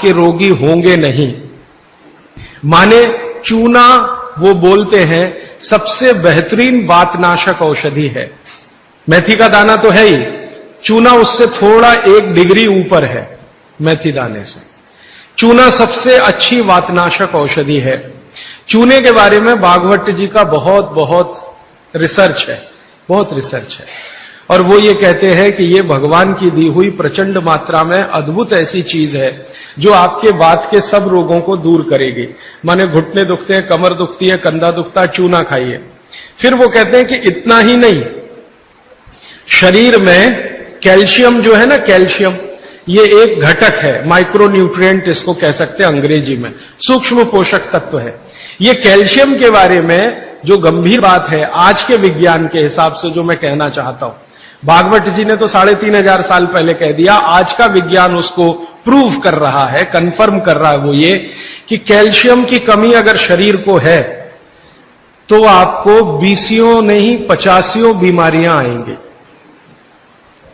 के रोगी होंगे नहीं। माने चूना वो बोलते हैं सबसे बेहतरीन वातनाशक औषधि है। मेथी का दाना तो है ही, चूना उससे थोड़ा 1 डिग्री ऊपर है। मेथी दाने से चूना सबसे अच्छी वातनाशक औषधि है। चूने के बारे में भागवत जी का बहुत रिसर्च है, बहुत रिसर्च है। और वो ये कहते हैं कि ये भगवान की दी हुई प्रचंड मात्रा में अद्भुत ऐसी चीज है जो आपके बात के सब रोगों को दूर करेगी। माने घुटने दुखते हैं, कमर दुखती है, कंधा दुखता है, चूना खाइए। फिर वो कहते हैं कि इतना ही नहीं, शरीर में कैल्शियम जो है ना, कैल्शियम ये एक घटक है, माइक्रो न्यूट्रिएंट इसको कह सकते हैं अंग्रेजी में, सूक्ष्म पोषक तत्व है। ये कैल्शियम के बारे में जो गंभीर बात है आज के विज्ञान के हिसाब से जो मैं कहना चाहता हूं, भागवत जी ने तो 3500 साल पहले कह दिया, आज का विज्ञान उसको प्रूव कर रहा है, कंफर्म कर रहा है। वो ये कि कैल्शियम की कमी अगर शरीर को है तो आपको 20 नहीं 50 बीमारियां आएंगी।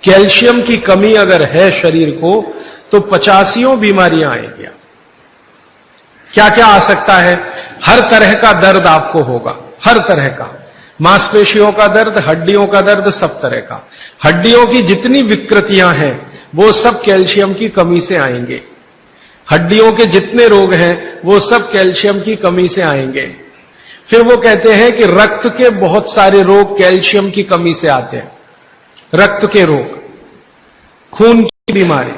कैल्शियम की कमी अगर है शरीर को तो 50 बीमारियां आएंगी। क्या क्या आ सकता है? हर तरह का दर्द आपको होगा, हर तरह का, मांसपेशियों का दर्द, हड्डियों का दर्द, सब तरह का। हड्डियों की जितनी विकृतियां हैं वो सब कैल्शियम की कमी से आएंगे। हड्डियों के जितने रोग हैं वो सब कैल्शियम की कमी से आएंगे। फिर वो कहते हैं कि रक्त के बहुत सारे रोग कैल्शियम की कमी से आते हैं, रक्त के रोग, खून की बीमारी।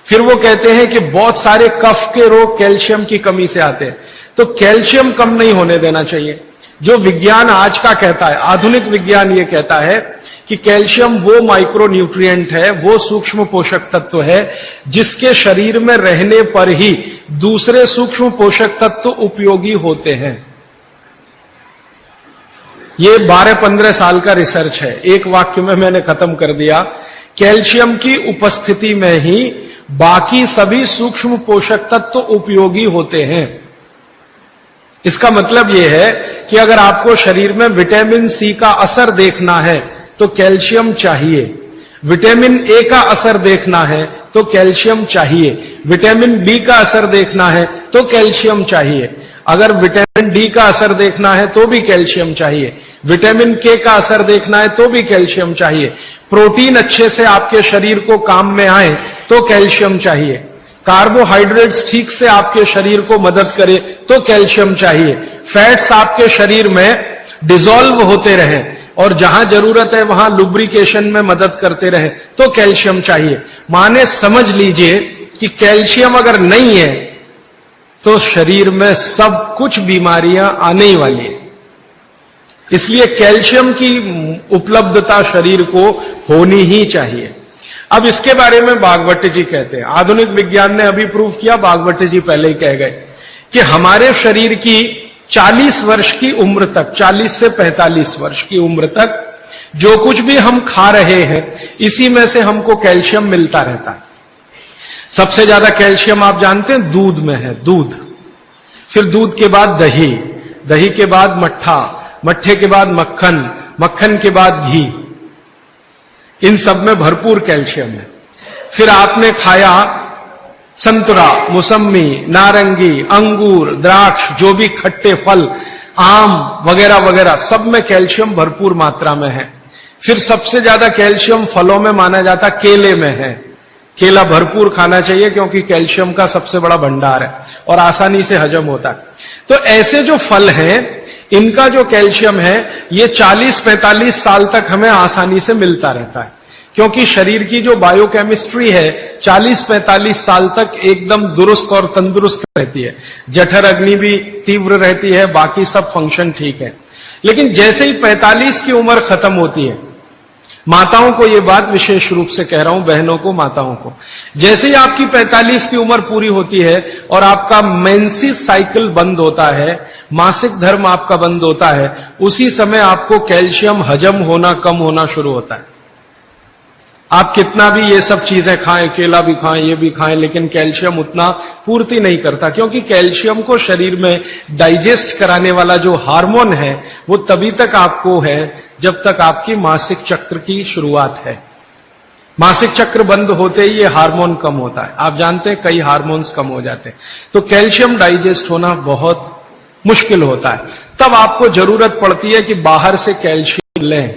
फिर वो कहते हैं कि बहुत सारे कफ के रोग कैल्शियम की कमी से आते हैं। तो कैल्शियम कम नहीं होने देना चाहिए। जो विज्ञान आज का कहता है, आधुनिक विज्ञान ये कहता है कि कैल्शियम वो माइक्रो न्यूट्रिएंट है, वो सूक्ष्म पोषक तत्व है जिसके शरीर में रहने पर ही दूसरे सूक्ष्म पोषक तत्व उपयोगी होते हैं। ये 12-15 साल का रिसर्च है, एक वाक्य में मैंने खत्म कर दिया। कैल्शियम की उपस्थिति में ही बाकी सभी सूक्ष्म पोषक तत्व उपयोगी होते हैं। इसका मतलब यह है कि अगर आपको शरीर में विटामिन सी का असर देखना है तो कैल्शियम चाहिए, विटामिन ए का असर देखना है तो कैल्शियम चाहिए, विटामिन बी का असर देखना है तो कैल्शियम चाहिए, अगर विटामिन डी का असर देखना है तो भी कैल्शियम चाहिए, विटामिन के का असर देखना है तो भी कैल्शियम चाहिए, प्रोटीन अच्छे से आपके शरीर को काम में आए तो कैल्शियम चाहिए, कार्बोहाइड्रेट्स ठीक से आपके शरीर को मदद करे तो कैल्शियम चाहिए, फैट्स आपके शरीर में डिसॉल्व होते रहें और जहां जरूरत है वहां लुब्रिकेशन में मदद करते रहें तो कैल्शियम चाहिए। माने समझ लीजिए कि कैल्शियम अगर नहीं है तो शरीर में सब कुछ बीमारियां आने ही वाली है। इसलिए कैल्शियम की उपलब्धता शरीर को होनी ही चाहिए। अब इसके बारे में भागवत जी कहते हैं, आधुनिक विज्ञान ने अभी प्रूव किया, भागवत जी पहले ही कह गए कि हमारे शरीर की 40 वर्ष की उम्र तक, 40 से 45 वर्ष की उम्र तक जो कुछ भी हम खा रहे हैं इसी में से हमको कैल्शियम मिलता रहता है। सबसे ज्यादा कैल्शियम आप जानते हैं दूध में है, दूध, फिर दूध के बाद दही, दही के बाद मट्ठा, मट्ठे के बाद मक्खन, मक्खन के बाद घी, इन सब में भरपूर कैल्शियम है। फिर आपने खाया संतरा, मौसम्मी, नारंगी, अंगूर, द्राक्ष, जो भी खट्टे फल, आम वगैरह वगैरह, सब में कैल्शियम भरपूर मात्रा में है। फिर सबसे ज्यादा कैल्शियम फलों में माना जाता केले में है। केला भरपूर खाना चाहिए क्योंकि कैल्शियम का सबसे बड़ा भंडार है और आसानी से हजम होता है। तो ऐसे जो फल हैं इनका जो कैल्शियम है ये 40-45 साल तक हमें आसानी से मिलता रहता है, क्योंकि शरीर की जो बायोकेमिस्ट्री है 40-45 साल तक एकदम दुरुस्त और तंदुरुस्त रहती है। जठर अग्नि भी तीव्र रहती है, बाकी सब फंक्शन ठीक है। लेकिन जैसे ही 45 की उम्र खत्म होती है, माताओं को यह बात विशेष रूप से कह रहा हूं, बहनों को, माताओं को, जैसे ही आपकी 45 की उम्र पूरी होती है और आपका मेंसेस साइकिल बंद होता है, मासिक धर्म आपका बंद होता है, उसी समय आपको कैल्शियम हजम होना कम होना शुरू होता है। आप कितना भी ये सब चीजें खाएं, केला भी खाएं, ये भी खाएं, लेकिन कैल्शियम उतना पूर्ति नहीं करता, क्योंकि कैल्शियम को शरीर में डाइजेस्ट कराने वाला जो हार्मोन है वो तभी तक आपको है जब तक आपकी मासिक चक्र की शुरुआत है। मासिक चक्र बंद होते ही ये हार्मोन कम होता है। आप जानते हैं कई हार्मोन्स कम हो जाते हैं, तो कैल्शियम डाइजेस्ट होना बहुत मुश्किल होता है। तब आपको जरूरत पड़ती है कि बाहर से कैल्शियम लें।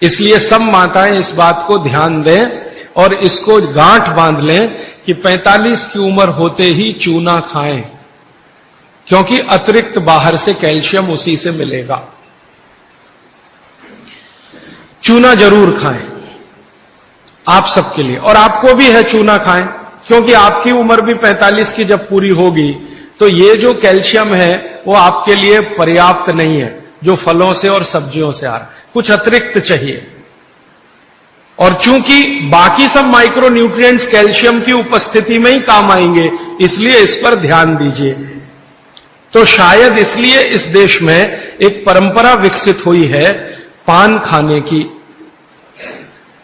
इसलिए सब माताएं इस बात को ध्यान दें और इसको गांठ बांध लें कि 45 की उम्र होते ही चूना खाएं, क्योंकि अतिरिक्त बाहर से कैल्शियम उसी से मिलेगा। चूना जरूर खाएं आप सबके लिए, और आपको भी है चूना खाएं, क्योंकि आपकी उम्र भी 45 की जब पूरी होगी तो ये जो कैल्शियम है वो आपके लिए पर्याप्त नहीं है, जो फलों से और सब्जियों से आ रहा है, कुछ अतिरिक्त चाहिए। और चूंकि बाकी सब माइक्रो न्यूट्रिएंट्स कैल्शियम की उपस्थिति में ही काम आएंगे, इसलिए इस पर ध्यान दीजिए। तो शायद इसलिए इस देश में एक परंपरा विकसित हुई है पान खाने की।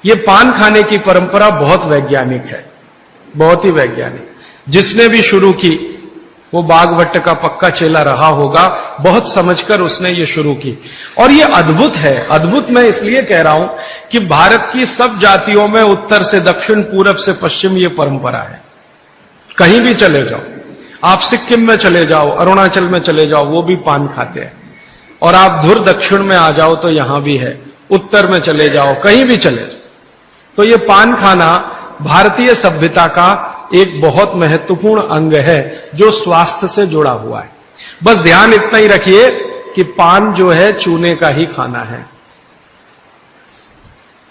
ये पान खाने की परंपरा बहुत वैज्ञानिक है, बहुत ही वैज्ञानिक। जिसने भी शुरू की वो बागभट्ट का पक्का चेला रहा होगा, बहुत समझकर उसने ये शुरू की। और ये अद्भुत है। अद्भुत मैं इसलिए कह रहा हूं कि भारत की सब जातियों में उत्तर से दक्षिण, पूरब से पश्चिम ये परंपरा है। कहीं भी चले जाओ, आप सिक्किम में चले जाओ, अरुणाचल में चले जाओ, वो भी पान खाते हैं। और आप धुर दक्षिण में आ जाओ तो यहां भी है, उत्तर में चले जाओ, कहीं भी चले जाओ। तो ये पान खाना भारतीय सभ्यता का एक बहुत महत्वपूर्ण अंग है जो स्वास्थ्य से जुड़ा हुआ है। बस ध्यान इतना ही रखिए कि पान जो है चूने का ही खाना है।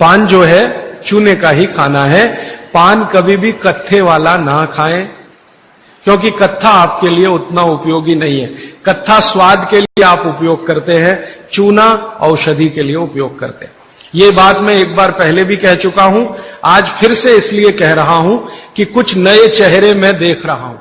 पान जो है चूने का ही खाना है। पान कभी भी कत्थे वाला ना खाएं, क्योंकि कत्था आपके लिए उतना उपयोगी नहीं है। कत्था स्वाद के लिए आप उपयोग करते हैं, चूना औषधि के लिए उपयोग करते हैं। ये बात मैं एक बार पहले भी कह चुका हूं, आज फिर से इसलिए कह रहा हूं कि कुछ नए चेहरे मैं देख रहा हूं।